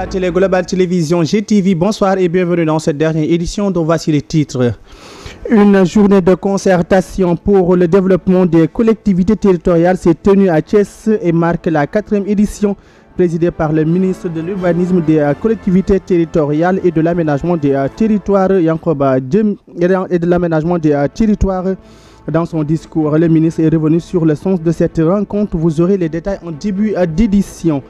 la télé Global Télévision GTV, bonsoir et bienvenue dans cette dernière édition dont voici les titres. Une journée de concertation pour le développement des collectivités territoriales s'est tenue à Thiès et marque la 4e édition, présidée par le ministre de l'Urbanisme, des collectivités territoriales et de l'aménagement des territoires, Yankoba Djem, et de l'aménagement des territoires. Dans son discours, le ministre est revenu sur le sens de cette rencontre. Vous aurez les détails en début d'édition.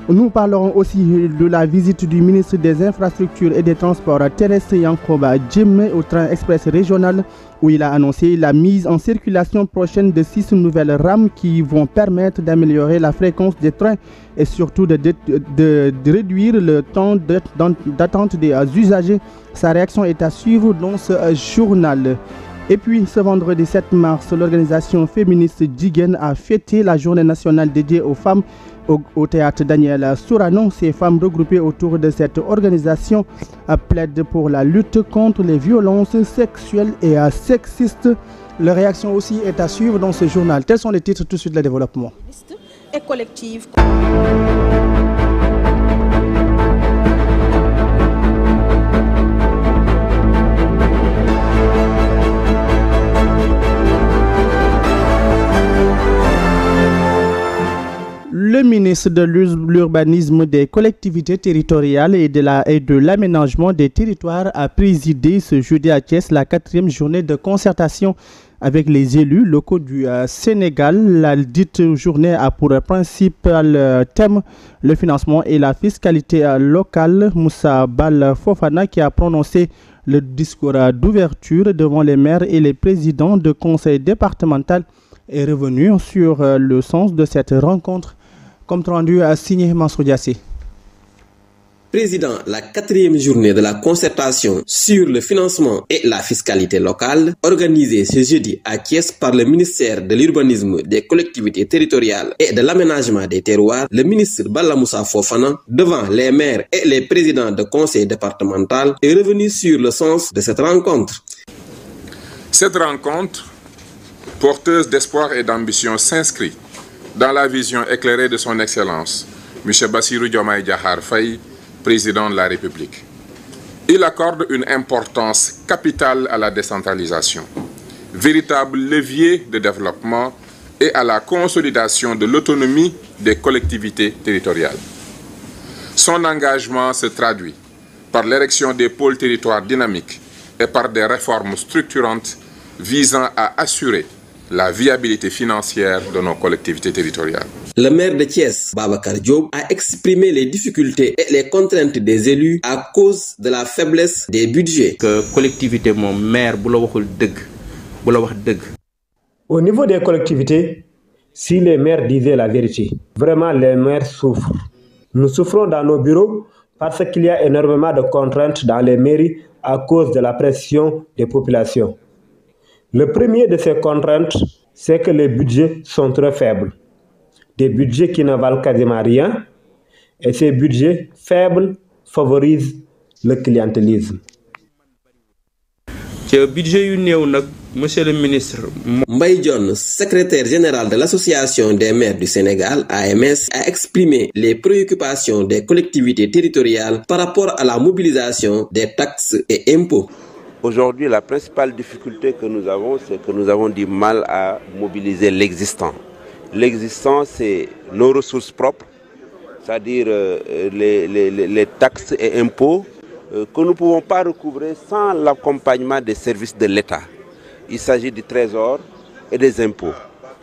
Nous parlerons aussi de la visite du ministre des Infrastructures et des Transports terrestres, Yankoba Djem, au train express régional, où il a annoncé la mise en circulation prochaine de 6 nouvelles rames qui vont permettre d'améliorer la fréquence des trains et surtout de réduire le temps d'attente des usagers. Sa réaction est à suivre dans ce journal. Et puis, ce vendredi 7 mars, l'organisation féministe Djigen a fêté la journée nationale dédiée aux femmes au théâtre Daniel Sorano. Ces femmes regroupées autour de cette organisation plaident pour la lutte contre les violences sexuelles et sexistes. Leur réaction aussi est à suivre dans ce journal. Tels sont les titres tout de suite de développement. Et collective. Le ministre de l'Urbanisme, des collectivités territoriales et de l'aménagement des territoires a présidé ce jeudi à Thiès la 4e journée de concertation avec les élus locaux du Sénégal. La dite journée a pour principal thème le financement et la fiscalité locale. Moussa Bal Fofana, qui a prononcé le discours d'ouverture devant les maires et les présidents de conseil départemental, est revenu sur le sens de cette rencontre. Compte rendu à signer Mansour Diassé. Président, la 4e journée de la concertation sur le financement et la fiscalité locale, organisée ce jeudi à Thiès par le ministère de l'Urbanisme, des collectivités territoriales et de l'aménagement des terroirs, le ministre Bala Moussa Fofana, devant les maires et les présidents de conseil départemental, est revenu sur le sens de cette rencontre. Cette rencontre, porteuse d'espoir et d'ambition, s'inscrit dans la vision éclairée de son Excellence, M. Bassirou Diomaye Diakhar Faye, président de la République. Il accorde une importance capitale à la décentralisation, véritable levier de développement et à la consolidation de l'autonomie des collectivités territoriales. Son engagement se traduit par l'érection des pôles territoires dynamiques et par des réformes structurantes visant à assurer la viabilité financière de nos collectivités territoriales. Le maire de Thiès, Babacar Diop, a exprimé les difficultés et les contraintes des élus à cause de la faiblesse des budgets. Collectivité, mon maire, au niveau des collectivités, si les maires disaient la vérité, vraiment les maires souffrent. Nous souffrons dans nos bureaux parce qu'il y a énormément de contraintes dans les mairies à cause de la pression des populations. Le premier de ces contraintes, c'est que les budgets sont très faibles. Des budgets qui ne valent quasiment rien. Et ces budgets faibles favorisent le clientélisme. Monsieur le ministre. Mbaye Dione, secrétaire général de l'Association des maires du Sénégal, AMS, a exprimé les préoccupations des collectivités territoriales par rapport à la mobilisation des taxes et impôts. Aujourd'hui, la principale difficulté que nous avons, c'est que nous avons du mal à mobiliser l'existant. L'existant, c'est nos ressources propres, c'est-à-dire les taxes et impôts que nous ne pouvons pas recouvrer sans l'accompagnement des services de l'État. Il s'agit du trésor et des impôts.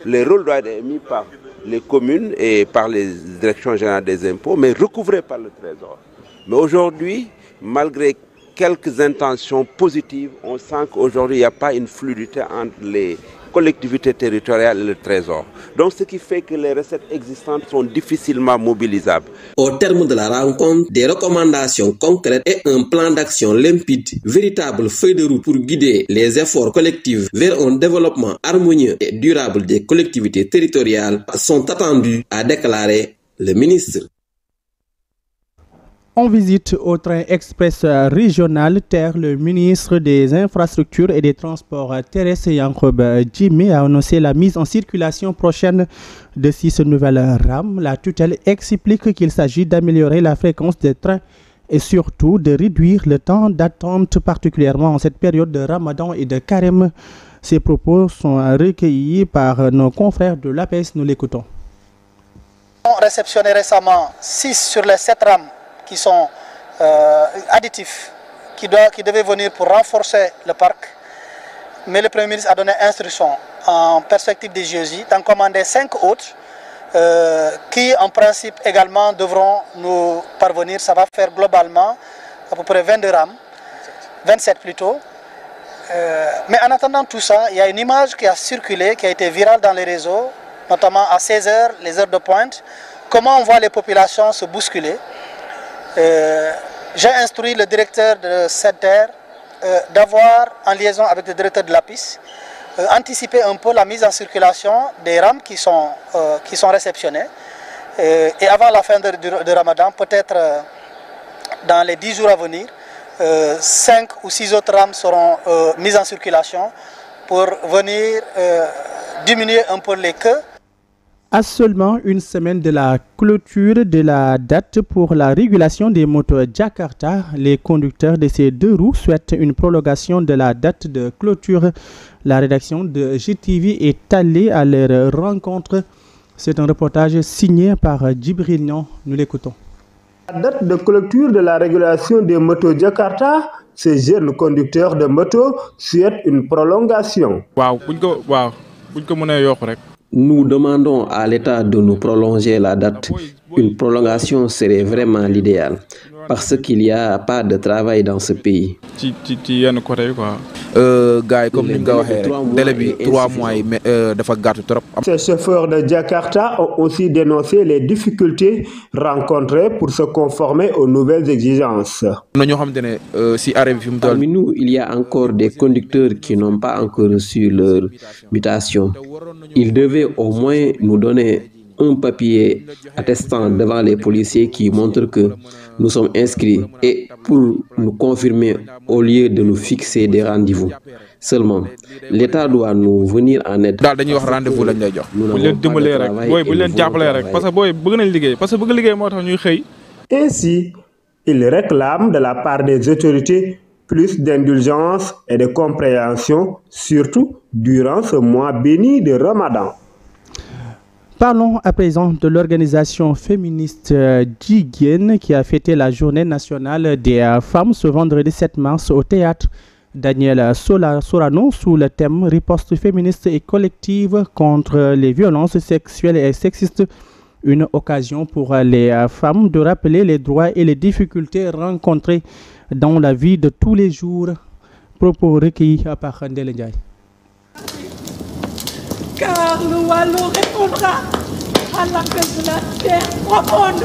Les rôles doivent être émis par les communes et par les directions générales des impôts, mais recouvrés par le trésor. Mais aujourd'hui, malgré quelques intentions positives, on sent qu'aujourd'hui, il n'y a pas une fluidité entre les collectivités territoriales et le trésor. Donc, ce qui fait que les recettes existantes sont difficilement mobilisables. Au terme de la rencontre, des recommandations concrètes et un plan d'action limpide, véritable feuille de route pour guider les efforts collectifs vers un développement harmonieux et durable des collectivités territoriales sont attendus, a déclaré le ministre. En visite au train express régional TER, le ministre des Infrastructures et des Transports terrestres Yankhob Djimé a annoncé la mise en circulation prochaine de 6 nouvelles rames. La tutelle explique qu'il s'agit d'améliorer la fréquence des trains et surtout de réduire le temps d'attente, particulièrement en cette période de Ramadan et de Carême. Ces propos sont recueillis par nos confrères de l'APS. Nous l'écoutons. On a réceptionné récemment 6 sur les 7 rames qui sont additifs, qui devaient venir pour renforcer le parc. Mais le Premier ministre a donné instruction en perspective des JOJ d'en commander 5 autres qui en principe également devront nous parvenir. Ça va faire globalement à peu près 22 rames, 27 plutôt. Mais en attendant tout ça, il y a une image qui a circulé, qui a été virale dans les réseaux, notamment à 16h, les heures de pointe. Comment on voit les populations se bousculer. J'ai instruit le directeur de SEDTER d'avoir, en liaison avec le directeur de l'APIS, anticiper un peu la mise en circulation des rames qui sont réceptionnées. Et avant la fin de Ramadan, peut-être dans les 10 jours à venir, 5 ou 6 autres rames seront mises en circulation pour venir diminuer un peu les queues. À seulement une semaine de la clôture de la date pour la régulation des motos Jakarta, les conducteurs de ces 2 roues souhaitent une prolongation de la date de clôture. La rédaction de GTV est allée à leur rencontre. C'est un reportage signé par Djibril Niang. Nous l'écoutons. La date de clôture de la régulation des motos Jakarta, ces jeunes conducteurs de motos souhaitent une prolongation. Nous demandons à l'État de nous prolonger la date. Une prolongation serait vraiment l'idéal parce qu'il n'y a pas de travail dans ce pays. Ces chauffeurs de Jakarta ont aussi dénoncé les difficultés rencontrées pour se conformer aux nouvelles exigences. Parmi nous, il y a encore des conducteurs qui n'ont pas encore reçu leur mutation. Ils devaient au moins nous donner un papier attestant devant les policiers qui montre que nous sommes inscrits et pour nous confirmer au lieu de nous fixer des rendez-vous. Seulement, l'État doit nous venir en aide. Ainsi, ils réclament de la part des autorités plus d'indulgence et de compréhension, surtout durant ce mois béni de Ramadan. Parlons à présent de l'organisation féministe Jigéen qui a fêté la journée nationale des femmes ce vendredi 7 mars au théâtre Daniel Sorano sous le thème riposte féministe et collective contre les violences sexuelles et sexistes. Une occasion pour les femmes de rappeler les droits et les difficultés rencontrées dans la vie de tous les jours. Propos recueillis par Ndele Ndiaye. Car le Wallon répondra à l'appel de la terre profonde.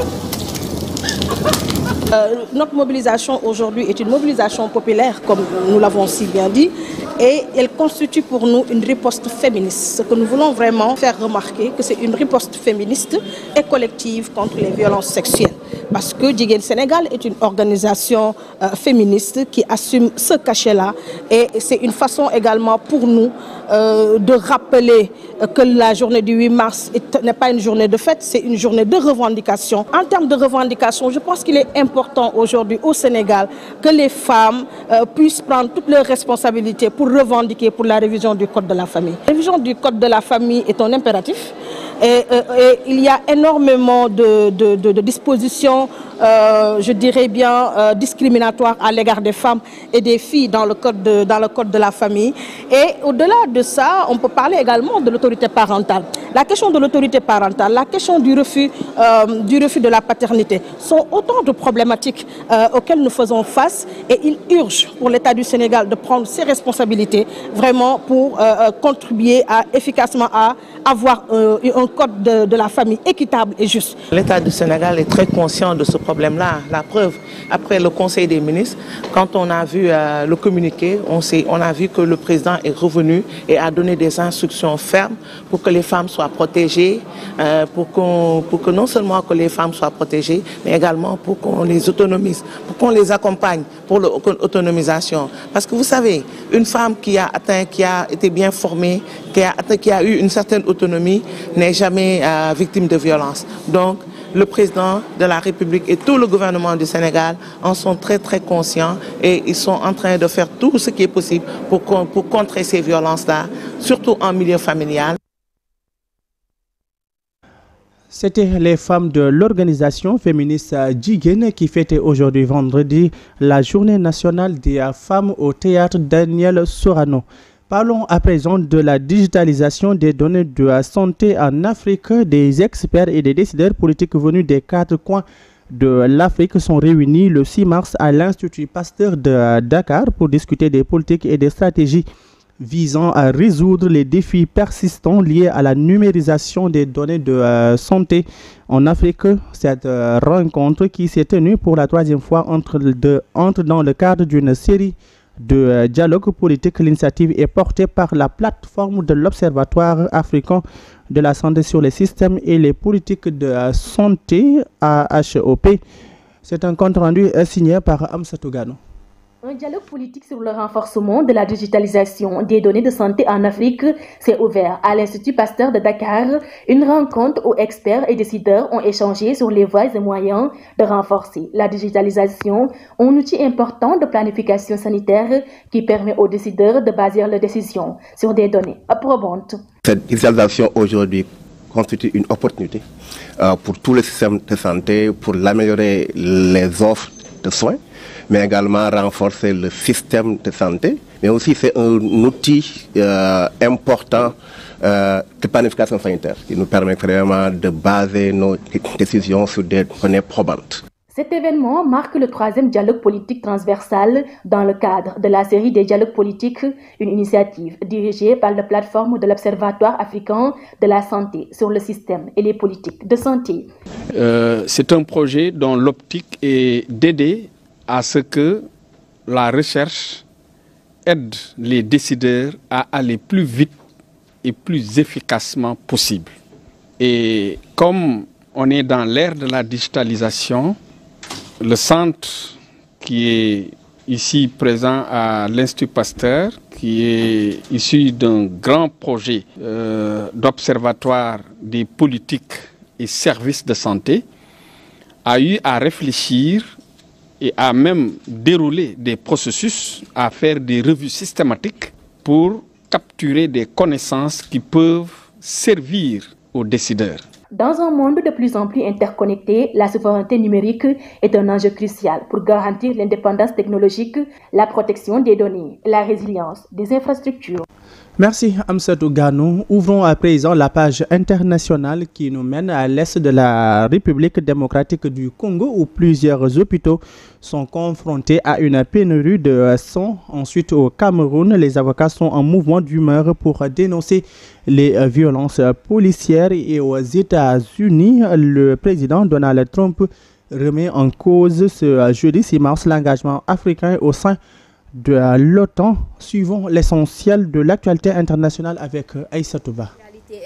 Notre mobilisation aujourd'hui est une mobilisation populaire, comme nous l'avons si bien dit, et elle constitue pour nous une riposte féministe. Ce que nous voulons vraiment faire remarquer, que c'est une riposte féministe et collective contre les violences sexuelles. Parce que Jigéen Sénégal est une organisation féministe qui assume ce cachet-là, et c'est une façon également pour nous de rappeler que la journée du 8 mars n'est pas une journée de fête, c'est une journée de revendication. En termes de revendication, je pense qu'il est important aujourd'hui au Sénégal que les femmes puissent prendre toutes leurs responsabilités pour revendiquer pour la révision du Code de la famille. La révision du Code de la famille est un impératif. Et il y a énormément de dispositions, je dirais bien, discriminatoires à l'égard des femmes et des filles dans le code de la famille. Et au-delà de ça, on peut parler également de l'autorité parentale. La question de l'autorité parentale, la question du refus de la paternité sont autant de problématiques auxquelles nous faisons face, et il urge pour l'État du Sénégal de prendre ses responsabilités vraiment pour contribuer efficacement à avoir un un code de la famille équitable et juste. L'État du Sénégal est très conscient de ce problème-là. La preuve, après le Conseil des ministres, quand on a vu le communiqué, on a vu que le président est revenu et a donné des instructions fermes pour que les femmes soient protégées, pour que non seulement que les femmes soient protégées, mais également pour qu'on les autonomise, pour qu'on les accompagne pour l'autonomisation. Parce que vous savez, une femme qui a été bien formée, qui a eu une certaine autonomie, n'est jamais victime de violence. Donc, le président de la République et tout le gouvernement du Sénégal en sont très très conscients et ils sont en train de faire tout ce qui est possible pour contrer ces violences-là, surtout en milieu familial. C'était les femmes de l'organisation féministe Jigéen qui fêtait aujourd'hui vendredi la journée nationale des femmes au théâtre Daniel Sorano. Parlons à présent de la digitalisation des données de la santé en Afrique. Des experts et des décideurs politiques venus des 4 coins de l'Afrique sont réunis le 6 mars à l'Institut Pasteur de Dakar pour discuter des politiques et des stratégies visant à résoudre les défis persistants liés à la numérisation des données de santé en Afrique. Cette rencontre qui s'est tenue pour la 3e fois entre dans le cadre d'une série de dialogue politique. L'initiative est portée par la plateforme de l'Observatoire africain de la santé sur les systèmes et les politiques de santé AHOP. C'est un compte rendu signé par Amsatou Gano. Un dialogue politique sur le renforcement de la digitalisation des données de santé en Afrique s'est ouvert à l'Institut Pasteur de Dakar. Une rencontre où experts et décideurs ont échangé sur les voies et moyens de renforcer la digitalisation, un outil important de planification sanitaire qui permet aux décideurs de baser leurs décisions sur des données probantes. Cette digitalisation aujourd'hui constitue une opportunité pour tous les systèmes de santé, pour améliorer les offres de soins, mais également renforcer le système de santé. Mais aussi c'est un outil important de planification sanitaire qui nous permet vraiment de baser nos décisions sur des données probantes. Cet événement marque le 3e dialogue politique transversal dans le cadre de la série des dialogues politiques, une initiative dirigée par la plateforme de l'Observatoire africain de la santé sur le système et les politiques de santé. C'est un projet dont l'optique est d'aider à ce que la recherche aide les décideurs à aller plus vite et plus efficacement possible. Et comme on est dans l'ère de la digitalisation, le centre qui est ici présent à l'Institut Pasteur, qui est issu d'un grand projet d'observatoire des politiques et services de santé, a eu à réfléchir et à même dérouler des processus, à faire des revues systématiques pour capturer des connaissances qui peuvent servir aux décideurs. Dans un monde de plus en plus interconnecté, la souveraineté numérique est un enjeu crucial pour garantir l'indépendance technologique, la protection des données, la résilience des infrastructures. Merci Amsatou Gano. Ouvrons à présent la page internationale qui nous mène à l'est de la République démocratique du Congo où plusieurs hôpitaux sont confrontés à une pénurie de sang. Ensuite au Cameroun, les avocats sont en mouvement d'humeur pour dénoncer les violences policières et aux États-Unis, le président Donald Trump remet en cause ce jeudi 6 mars l'engagement africain au sein de l'OTAN. Suivons l'essentiel de l'actualité internationale avec Aïssa Touba.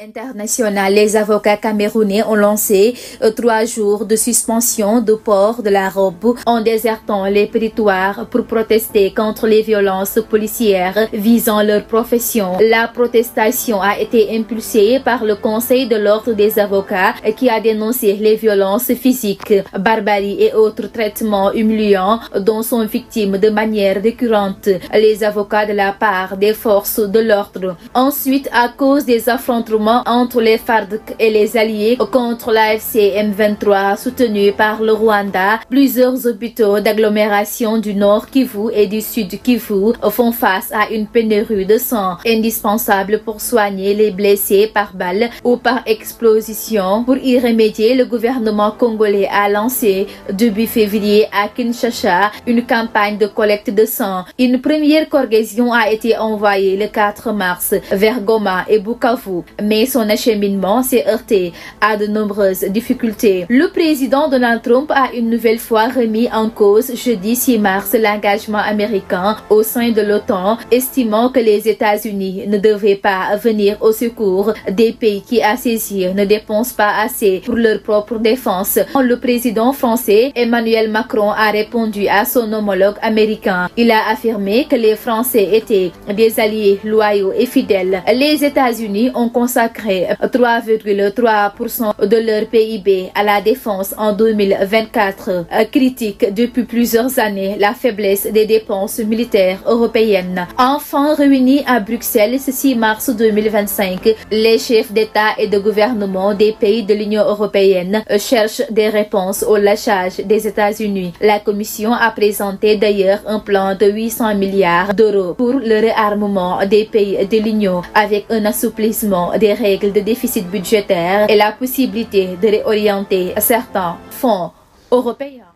Internationale, les avocats camerounais ont lancé 3 jours de suspension de port de la robe en désertant les territoires pour protester contre les violences policières visant leur profession. La protestation a été impulsée par le Conseil de l'ordre des avocats qui a dénoncé les violences physiques, barbarie et autres traitements humiliants dont sont victimes de manière récurrente les avocats de la part des forces de l'ordre. Ensuite, à cause des affrontements entre les FARC et les alliés contre l'AFC M23 soutenu par le Rwanda, plusieurs hôpitaux d'agglomération du Nord Kivu et du Sud Kivu font face à une pénurie de sang indispensable pour soigner les blessés par balle ou par explosion. Pour y remédier, le gouvernement congolais a lancé début février à Kinshasa une campagne de collecte de sang. Une première cargaison a été envoyée le 4 mars vers Goma et Bukavu, mais son acheminement s'est heurté à de nombreuses difficultés. Le président Donald Trump a une nouvelle fois remis en cause jeudi 6 mars l'engagement américain au sein de l'OTAN, estimant que les États-Unis ne devaient pas venir au secours des pays qui, à ses yeux, ne dépensent pas assez pour leur propre défense. Le président français Emmanuel Macron a répondu à son homologue américain. Il a affirmé que les Français étaient des alliés loyaux et fidèles. Les États-Unis ont consacré 3,3% de leur PIB à la défense en 2024. Critique depuis plusieurs années la faiblesse des dépenses militaires européennes. Enfin réunis à Bruxelles ce 6 mars 2025, les chefs d'État et de gouvernement des pays de l'Union européenne cherchent des réponses au lâchage des États-Unis. La Commission a présenté d'ailleurs un plan de 800 milliards d'euros pour le réarmement des pays de l'Union avec un assouplissement des règles de déficit budgétaire et la possibilité de réorienter certains fonds européens.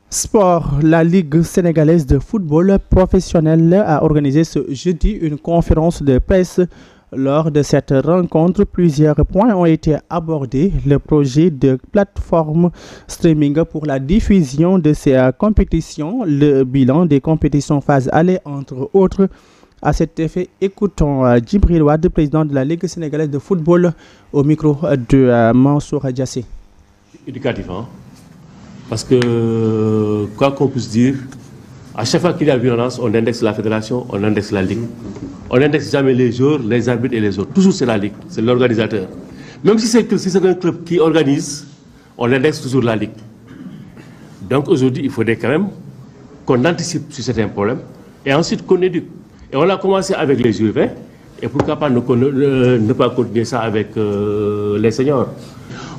Sport, la Ligue sénégalaise de football professionnel a organisé ce jeudi une conférence de presse. Lors de cette rencontre, plusieurs points ont été abordés. Le projet de plateforme streaming pour la diffusion de ces compétitions, le bilan des compétitions phase aller, entre autres. À cet effet, écoutons Djibril Wade, président de la Ligue sénégalaise de football, au micro de Mansour Diassé. Éducatif, hein? Parce que, quoi qu'on puisse dire, à chaque fois qu'il y a violence, on indexe la fédération, on indexe la ligue. On n'indexe jamais les joueurs, les arbitres et les autres. Toujours c'est la ligue, c'est l'organisateur. Même si c'est un club qui organise, on indexe toujours la ligue. Donc aujourd'hui, il faudrait quand même qu'on anticipe sur certains problèmes et ensuite qu'on éduque. Et on a commencé avec les U20 et pourquoi pas ne pas continuer ça avec les seniors.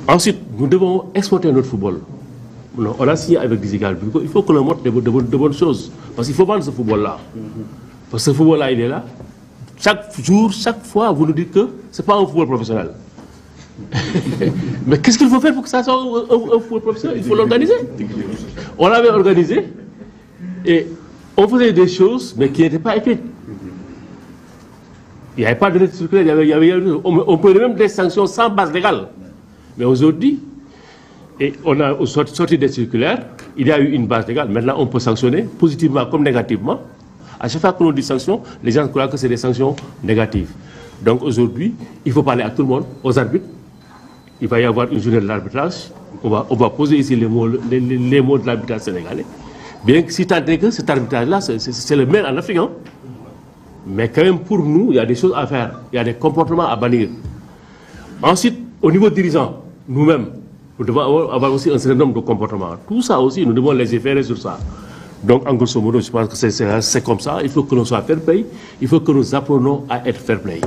Ensuite, nous devons exporter notre football. On a signé avec des égal. Il faut que l'on montre de bonnes choses. Parce qu'il faut vendre ce football-là. Parce que ce football-là, il est là. Chaque jour, chaque fois, vous nous dites que ce n'est pas un football professionnel. Mais qu'est-ce qu'il faut faire pour que ça soit un football professionnel? Il faut l'organiser. On l'avait organisé et on faisait des choses, mais qui n'étaient pas écrites. Il n'y avait pas de lettre circulaire, on prenait même des sanctions sans base légale. Mais aujourd'hui, et on a sorti des circulaires, il y a eu une base légale. Maintenant, on peut sanctionner positivement comme négativement. À chaque fois que l'on dit sanctions, les gens croient que c'est des sanctions négatives. Donc aujourd'hui, il faut parler à tout le monde, aux arbitres. Il va y avoir une journée de l'arbitrage. On va poser ici les mots de l'arbitrage sénégalais. Bien que si tant est que cet arbitrage-là, c'est le meilleur en Afrique. Hein? Mais quand même, pour nous, il y a des choses à faire. Il y a des comportements à bannir. Ensuite, au niveau dirigeant, nous-mêmes, nous devons avoir aussi un certain nombre de comportements. Tout ça aussi, nous devons les efférer sur ça. Donc, en grosso modo, je pense que c'est comme ça. Il faut que l'on soit fair play. Il faut que nous apprenons à être fair play.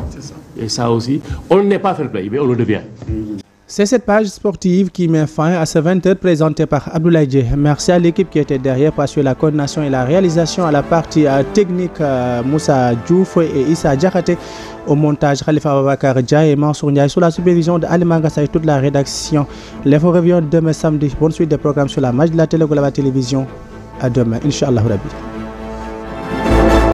Et ça aussi, on n'est pas fair play, mais on le devient. C'est cette page sportive qui met fin à ce 20h présenté par Abdoulaye Dje. Merci à l'équipe qui était derrière pour assurer la coordination et la réalisation, à la partie technique Moussa Diouf et Issa Diakhaté, au montage Khalifa Ababakar Dia et Mansour Ndiaye, sous la supervision de Ali Mangassa et toute la rédaction. L'info revient demain samedi. Bonne suite des programmes sur la match de la télé ou la télévision. À demain, Inch'Allah Rabbi.